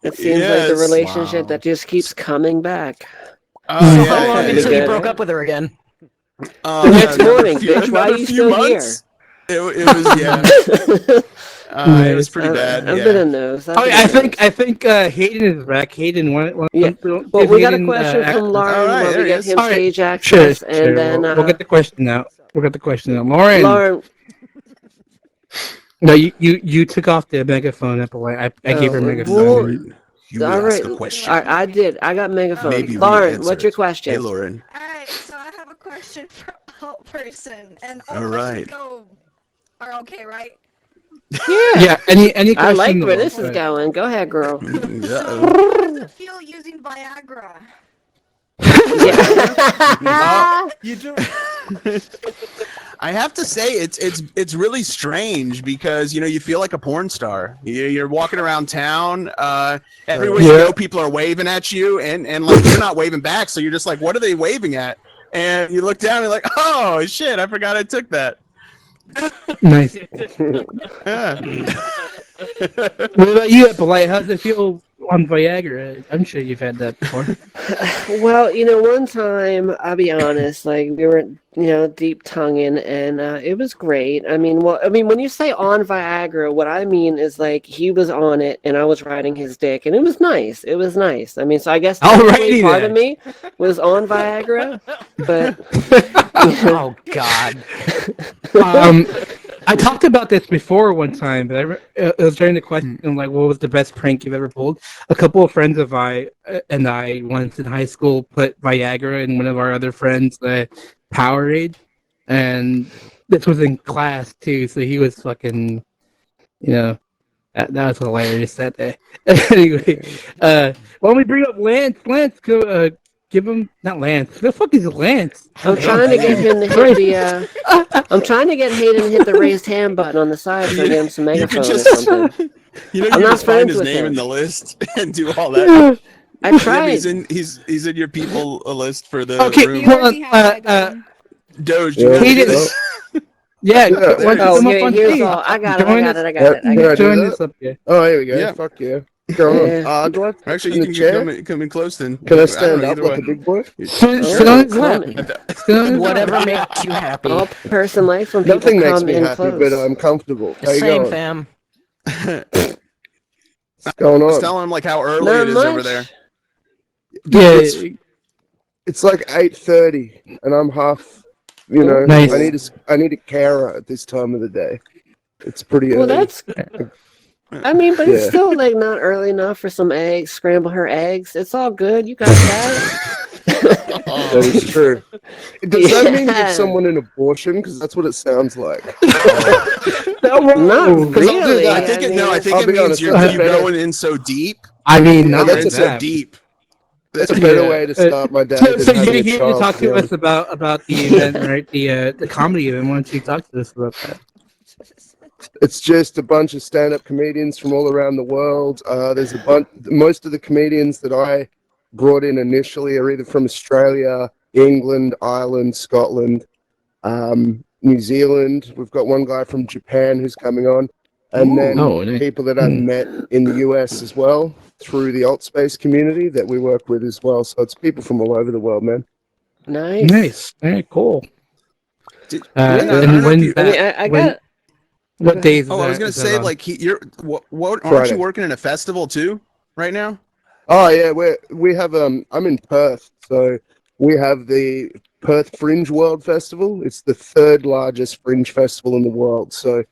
It seems like the relationship that just keeps coming back. So how long until you broke up with her again? The next morning, bitch. Why are you still here? It was it was pretty bad. I've been in those. I think Hayden is back. Hayden, but we got a question from Lauren where we get him stage access, and then we'll get the question out. Lauren. No, you took off the megaphone, Epolight. I gave her a megaphone. You asked the question. I did. I got megaphone. Lauren, what's your question? Hey, Lauren. All right, so I have a question for Altperson, and all right, are okay, right? Yeah. Any question? I like where this is going. Go ahead, girl. How does it feel using Viagra? You do. I have to say it's really strange because you feel like a porn star. You're walking around town, everywhere you go, people are waving at you, and like you're not waving back, so you're just like, what are they waving at? And you look down and like, oh shit, I forgot I took that. Nice. Yeah. What about you, Epolight? How does it feel on Viagra? I'm sure you've had that before. Well, one time, I'll be honest, like we were, deep tonguing, and it was great. I mean, when you say on Viagra, what I mean is like he was on it and I was riding his dick, and it was nice. It was nice. I mean, so I guess Alrighty part of me was on Viagra, but Oh God. I talked about this before one time, but it was during the question, like, what was the best prank you've ever pulled? A couple of friends of I once in high school put Viagra in one of our other friends' Powerade, and this was in class too, so he was fucking, that was hilarious that day. Anyway, why don't we bring up Lance? Lance, go. Give him not Lance. The fuck is Lance? I'm trying to get him to hit the. I'm trying to get Hayden to hit the raised hand button on the side so I get him some megaphone or something. You just find his name in the list and do all that. I tried. He's in your people list for the room. Hold on. Doge. Hayden. Yeah. Here's all. I got it. Join this up here. Oh, here we go. Yeah. Fuck yeah. Go on. Do I Actually, you can come in close then. Can I stand up like a big boy? Sit on his lap. Whatever makes you happy. Person life when people Nothing makes come me in happy, close. but I'm comfortable. How you Same, going? fam. What's going on? Just tell him like how early Not it is much. over there. Yeah. It's like 8:30, and I'm half. Nice. I need a carer at this time of the day. It's pretty early. Well, that's. I mean, but it's still like not early enough for some eggs. Scramble her eggs. It's all good. You got that. That is true. Does that mean give someone an abortion? Because that's what it sounds like. Not really. I think it means you're going in so deep. I mean, not in so deep. That's a better way to start my day. So you're here to talk to us about the event, right? The comedy event. Why don't you talk to us about that? It's just a bunch of stand-up comedians from all around the world. There's a bunch. Most of the comedians that I brought in initially are either from Australia, England, Ireland, Scotland, New Zealand. We've got one guy from Japan who's coming on, and then people that I've met in the US as well through the Altspace community that we work with as well. So it's people from all over the world, man. Nice. Very cool. What days? Oh, I was gonna say, like, aren't you working in a festival too right now? Oh yeah, we have I'm in Perth, so we have the Perth Fringe World Festival. It's the third largest fringe festival in the world. So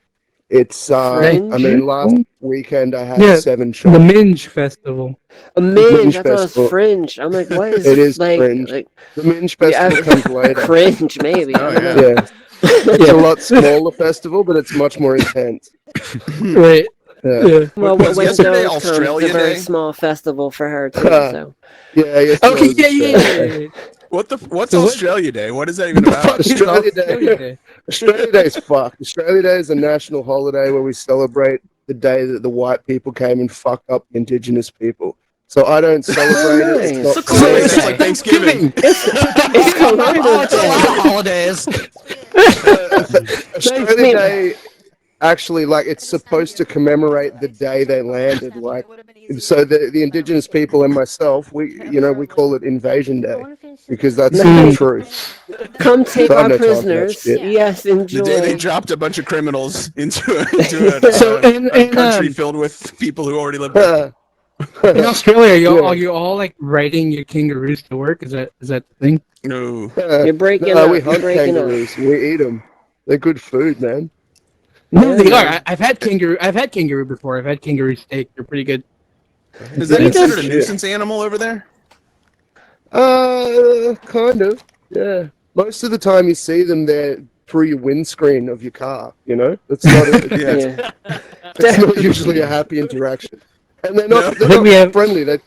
it's I mean, last weekend I had 7 shows. The Minge Festival. A Minge. I thought it was Fringe. I'm like, what is it? Is like, Fringe. The Minge Festival comes later. Fringe, maybe. Yeah. It's a lot smaller festival, but it's much more intense. Right. Yeah. Well, was when yesterday Doge Australia comes, a very Day? small festival for her too. So. Yeah. Okay. Yeah. What's Australia Day? What is that even about? Australia Day. Australia Day is fucked. Australia Day is a national holiday where we celebrate the day that the white people came and fucked up the indigenous people. So I don't celebrate it. It's not It's like Thanksgiving. It's Columbus Day. Holidays. Australia Day actually, like, it's supposed to commemorate the day they landed. Like, so the indigenous people and myself, we call it Invasion Day because that's the truth. Come take So I our know prisoners. Tom, Yes, enjoy. The day they dropped a bunch of criminals into a country filled with people who already live there. In Australia, are you all like riding your kangaroos to work? Is that the thing? No. You're breaking up. We hunt kangaroos. We eat them. They're good food, man. No, they are. I've had kangaroo before. I've had kangaroo steak. They're pretty good. Is that considered a nuisance animal over there? Kind of. Yeah. Most of the time, you see them there through your windscreen of your car. You know, that's not. It's not usually a happy interaction. And they're not friendly. They're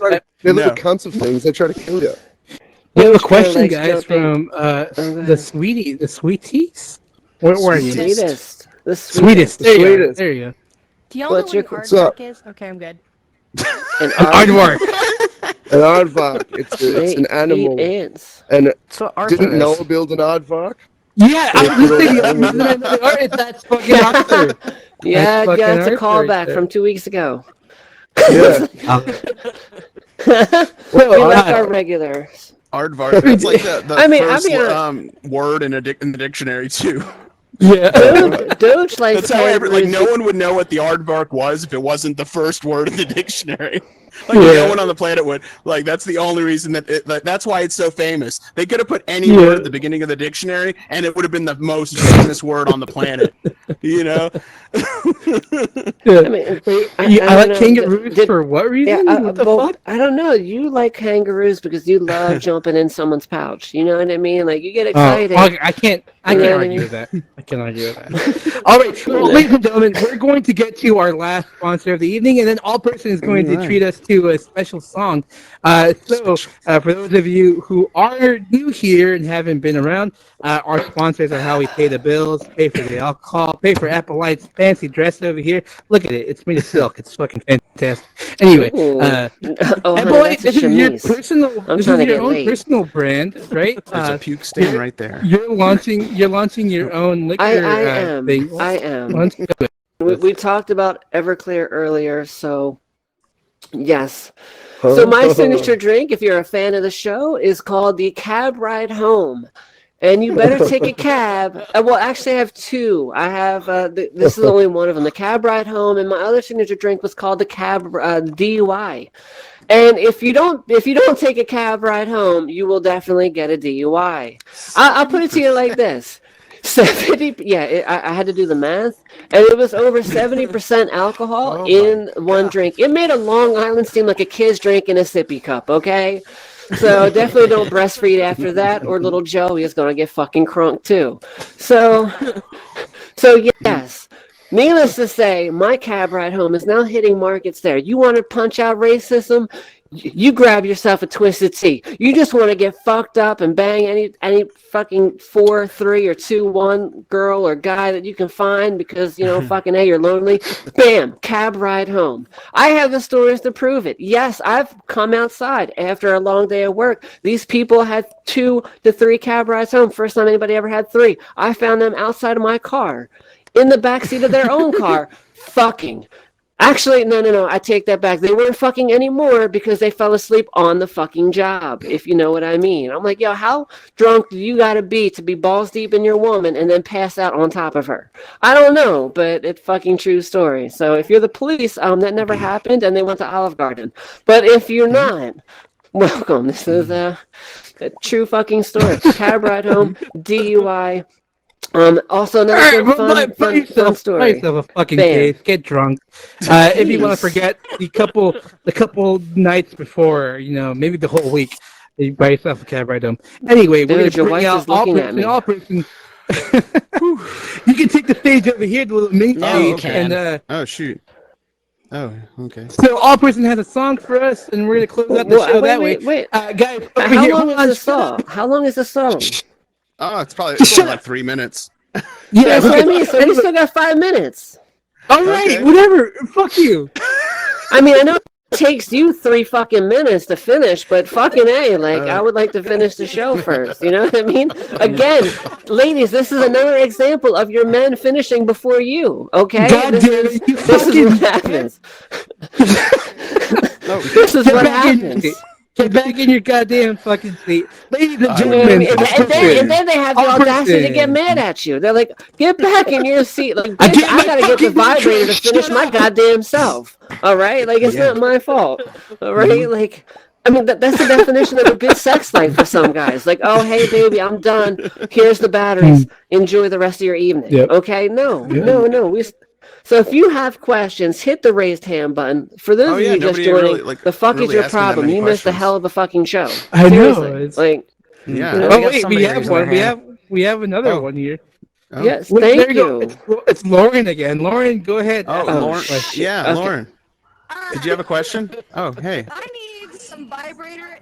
little cunts of things. They try to kill you. We have a question, guys, from the sweeties. Where are you? The sweetest. There you go. Do y'all know what an aardvark is? Okay, I'm good. An aardvark. An aardvark. It's an animal. Ants. And So didn't Noah build an aardvark? Yeah, that's fucking Arthur. Yeah, That's it's a fucking callback Arthur. from 2 weeks ago. Yeah. We left our regulars. Aardvark. That's like the first word in the dictionary too. Yeah. Doge likes That's how no one would know what the aardvark was if it wasn't the first word in the dictionary. No one on the planet would. Like, that's the only reason that's why it's so famous. They could have put any word at the beginning of the dictionary, and it would have been the most famous word on the planet. You know. I like kangaroos for what reason? What the fuck? I don't know. You like kangaroos because you love jumping in someone's pouch. You know what I mean? Like, you get excited. I can't argue with that. I can't argue with that. All right, well, ladies and gentlemen, we're going to get to our last sponsor of the evening, and then Altperson is going to treat us to a special song. So, for those of you who are new here and haven't been around, our sponsors are how we pay the bills, pay for the alcohol, pay for Epolight's fancy dress over here. Look at it. It's made of silk. It's fucking fantastic. Anyway, Epolight, this is your personal brand, right? There's a puke stain right there. You're launching your own liquor thing. I am. We talked about Everclear earlier, so yes. So my signature drink, if you're a fan of the show, is called the Cab Ride Home. And you better take a cab. Well, actually, I have two. I have this is only one of them. The Cab Ride Home, and my other signature drink was called the Cab DUI. And if you don't take a cab ride home, you will definitely get a DUI. I'll put it to you like this: 70. Yeah, I had to do the math, and it was over 70% alcohol in one drink. It made a Long Island seem like a kid's drink in a sippy cup. Okay. So definitely don't breastfeed after that, or little Joey is gonna get fucking crunk too. So yes. Needless to say, my cab ride home is now hitting markets there. You want to punch out racism? You grab yourself a Twisted Tea. You just want to get fucked up and bang any fucking 4, 3, or 2, 1 girl or guy that you can find because, fucking A, you're lonely. Bam, cab ride home. I have the stories to prove it. Yes, I've come outside after a long day of work. These people had 2 to 3 cab rides home. First time anybody ever had 3. I found them outside of my car, in the backseat of their own car, fucking. Actually, no, I take that back. They weren't fucking anymore because they fell asleep on the fucking job, if you know what I mean. I'm like, yo, how drunk do you gotta be to be balls deep in your woman and then pass out on top of her? I don't know, but it's fucking true story. So if you're the police, that never happened and they went to Olive Garden. But if you're not, welcome. This is a true fucking story. Cab ride home, DUI. Also another fun story. Buy yourself a fucking case. Get drunk. If you want to forget the couple nights before, maybe the whole week, you buy yourself a cab ride home. Anyway, we're gonna bring out Altperson. You can take the stage over here, the little mini stage, and oh shoot. Oh, okay. So Altperson has a song for us, and we're gonna close out the show that way. Guys, over How here, long hold is on, the shut song? up. How long is the song? Oh, it's only like 3 minutes. Yeah, That's what I okay. mean. So we still got 5 minutes. All right, Okay. whatever. Fuck you. I mean, I know it takes you 3 fucking minutes to finish, but fucking A, like, I would like to finish the show first. You know what I mean? Again, ladies, this is another example of your men finishing before you, okay? God This damn is it, you this is what happens. This is Get what back in your happens. seat. Get back in your goddamn fucking seat. Ladies and You know what I gentlemen, mean? And then they have the audacity to get Altperson. mad at you. They're like, get back in your seat. Like, I bitch, get I my gotta get the fucking vibrator to intro. finish Shut my up. goddamn self. All right? Like, it's not my fault. All right? Like, I mean, that's the definition of a good sex life for some guys. Like, oh, hey, baby, I'm done. Here's the batteries. Enjoy the rest of your evening. Yep. Okay? No. So if you have questions, hit the raised hand button. For those of you just nobody joining, really, like, the fuck is really your asked me that problem? many You missed a questions. hell of a fucking show. I know. Seriously. It's, Like, Yeah. you know, oh we got wait, we somebody have raising one. their hand. We have another Oh. one here. Oh. yes, Wait, thank there you you. go. It's Lauren again. Lauren, go ahead. Oh, ask Lauren. a question. Yeah, Okay. Lauren. Did you have a question? Oh, hey. I need some vibrator.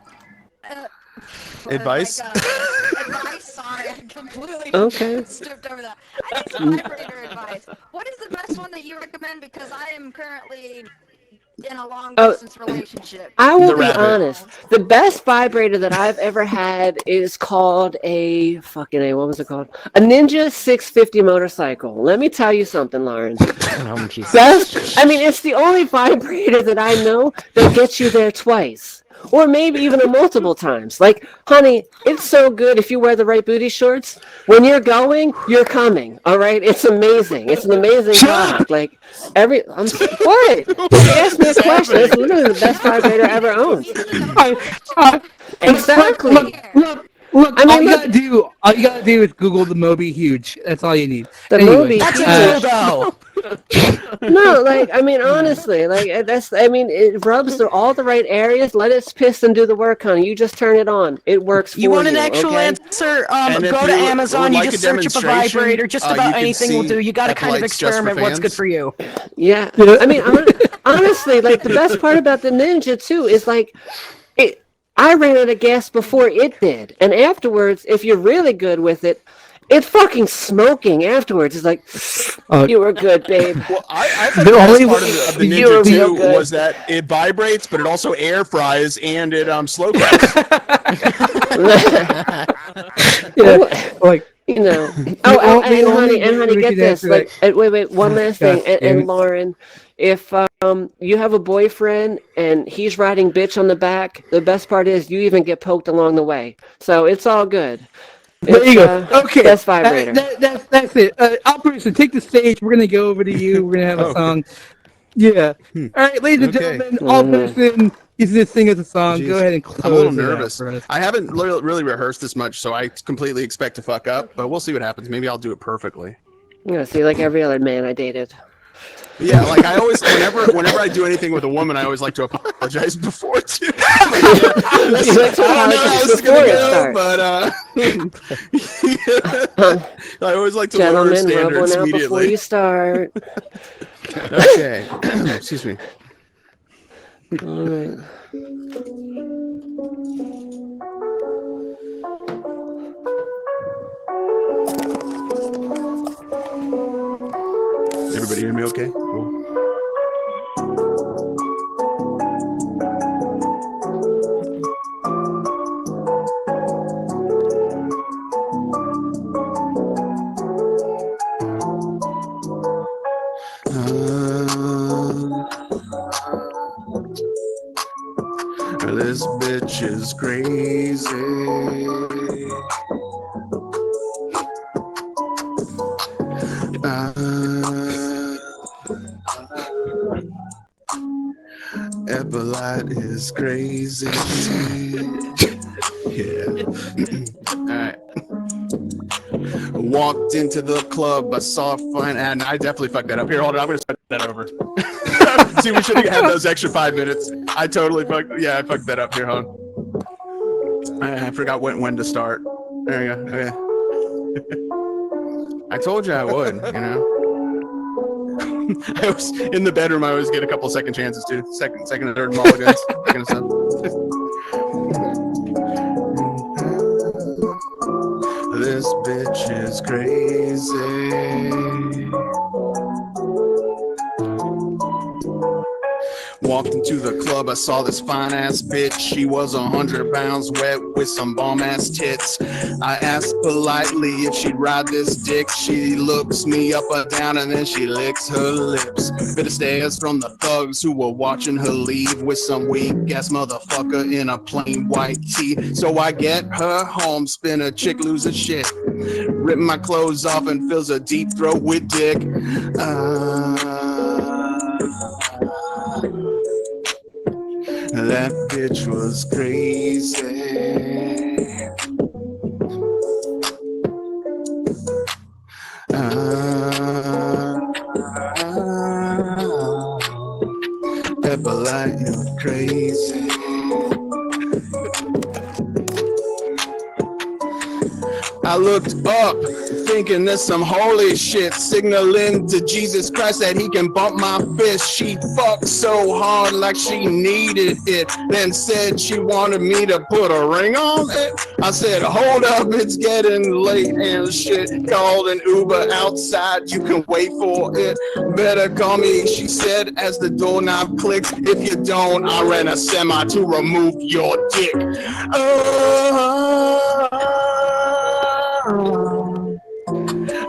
Advice? Advice. Sorry, I completely Okay. stripped over that. I need some vibrator advice. What is the best one that you recommend? Because I am currently in a long distance relationship. I will The be rabbit. honest. The best vibrator that I've ever had is called a fucking A. What was it called? A Ninja 650 motorcycle. Let me tell you something, Lauren. Best. I mean, it's the only vibrator that I know that gets you there twice. Or maybe even multiple times. Like, honey, it's so good if you wear the right booty shorts. When you're going, you're coming. All right? It's amazing. It's an amazing product. Like, what? You asked me a question. It's literally the best vibrator I ever owned. Exactly. Look, I mean, all you gotta do is Google the Moby Huge. That's all you need. The Anyway, Moby That's a Huge. dildo. No, like, I mean, honestly, like, it rubs through all the right areas. Let its piston do the work, honey. You just turn it on. It works for you. You want an actual okay? answer? And if Go to you would Amazon. You like just a search up a demonstration, vibrator. Just you about can anything will see do. You got to kind of Epolight's just for experiment what's good fans. for you. Yeah. I mean, honestly, like, the best part about the Ninja, too, is, like, I ran out of gas before it did. And afterwards, if you're really good with it, it's fucking smoking afterwards. It's like, you were good, babe. Well, I thought The the only best part way- of the You were Ninja real 2 good. was that it vibrates, but it also air fries and it slow cooks. yeah, like You know. the Oh, only and way honey, we get can this. answer Like, that- wait, one last God thing. damn it. And Lauren, if you have a boyfriend and he's riding bitch on the back, the best part is you even get poked along the way. So it's all good. There you go. Okay, Best vibrator. That's it. Altperson, take the stage. We're gonna go over to you. We're gonna have a Okay. song. Yeah. All right, ladies and Okay. gentlemen, Altperson is gonna sing us a song. Jeez. Go ahead and close I'm a little it out nervous. for us. I haven't really rehearsed this much, so I completely expect to fuck up, but we'll see what happens. Maybe I'll do it perfectly. Yeah, see, like every other man I dated. Yeah, like I always, whenever I do anything with a woman, I always like to apologize before too. You like to apologize before it but I always like to lower Gentlemen, rub standards one out before immediately. you start. Okay, excuse me. All right. Everybody hear me? Okay. Cool. This bitch is crazy. Epolight is crazy. Yeah. Alright. Walked into the club, I saw a fine, and I definitely fucked that up. Here, hold on, I'm gonna start that over. See, we should have had those extra 5 minutes. I totally fucked, I fucked that up. Here, hold on. I forgot when to start. There we go. Okay. I told you I would, you know. I was in the bedroom. I always get a couple second chances too. Second and third mulligans. That kind of stuff. This bitch is crazy. Walked into the club, I saw this fine ass bitch. She was 100 pounds wet with some bomb ass tits. I asked politely if she'd ride this dick. She looks me up or down and then she licks her lips. Bit of stares from the thugs who were watching her leave with some weak ass motherfucker in a plain white tee. So I get her home, spin a chick, lose her shit. Rip my clothes off and fills her deep throat with dick. That bitch was crazy. Epolight, you're crazy. I looked up, thinking there's some holy shit, signaling to Jesus Christ that he can bump my fist. She fucked so hard like she needed it, then said she wanted me to put a ring on it. I said, hold up, it's getting late and shit. Called an Uber outside, you can wait for it. Better call me, she said as the doorknob clicked. If you don't, I rent a semi to remove your dick.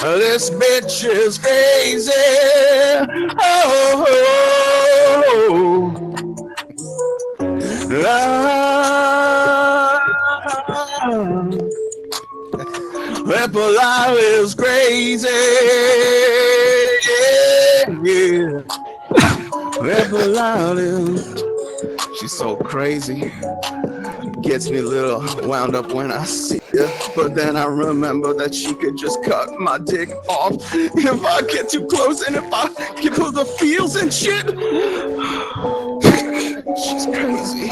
This bitch is crazy. Oh, Epolight is crazy. Yeah. Epolight is. She's so crazy. Gets me a little wound up when I see her, but then I remember that she could just cut my dick off if I get too close and if I give her the feels and shit. She's crazy.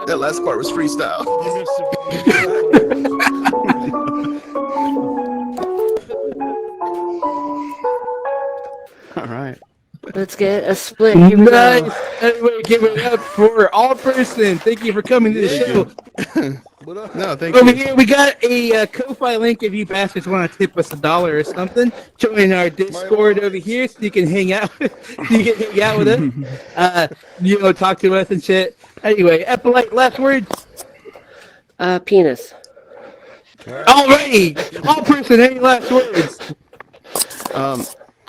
That last part was freestyle. All right. Let's get a split. Here we Nice. go. Everybody give it up for Altperson. Thank you for coming to the show. No, thank Over you. here, we got a Ko-Fi link if you bastards want to tip us $1 or something. Join our Discord over here so you can hang out. You can hang out with us. Talk to us and shit. Anyway, Epolight, last word. Penis. Alrighty, Altperson, any last words?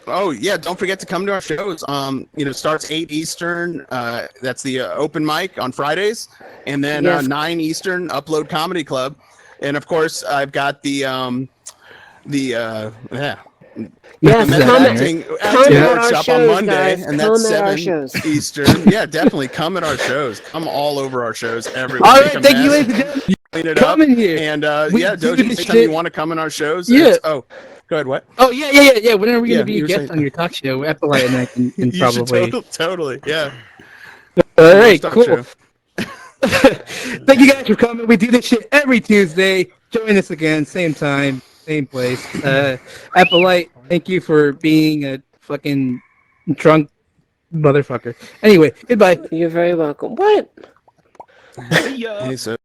Oh yeah, don't forget to come to our shows. Starts 8 Eastern. That's the open mic on Fridays, and then Yes. 9 Eastern Upload Comedy Club, and of course I've got the Yes, acting come at our workshop shows, on Monday, guys. and Come that's at our 7 shows. Eastern. Yeah, definitely come at our shows. Come all over our shows. Everyone. All Make right, a thank you, mess, ladies and gentlemen. clean it Come up, in here. and We yeah, do Doge, this anytime shit. you want to come in our shows. Yeah. Go ahead. What? Oh, yeah. When are we going Yeah, to be you a were guest saying- on your talk show? Epolight and I can You probably. should totally. Yeah. All right, Talk cool. show. Thank you guys for coming. We do this shit every Tuesday. Join us again, same time, same place. Epolight, thank you for being a fucking drunk motherfucker. Anyway, goodbye. You're very welcome. What? See ya. Hey, so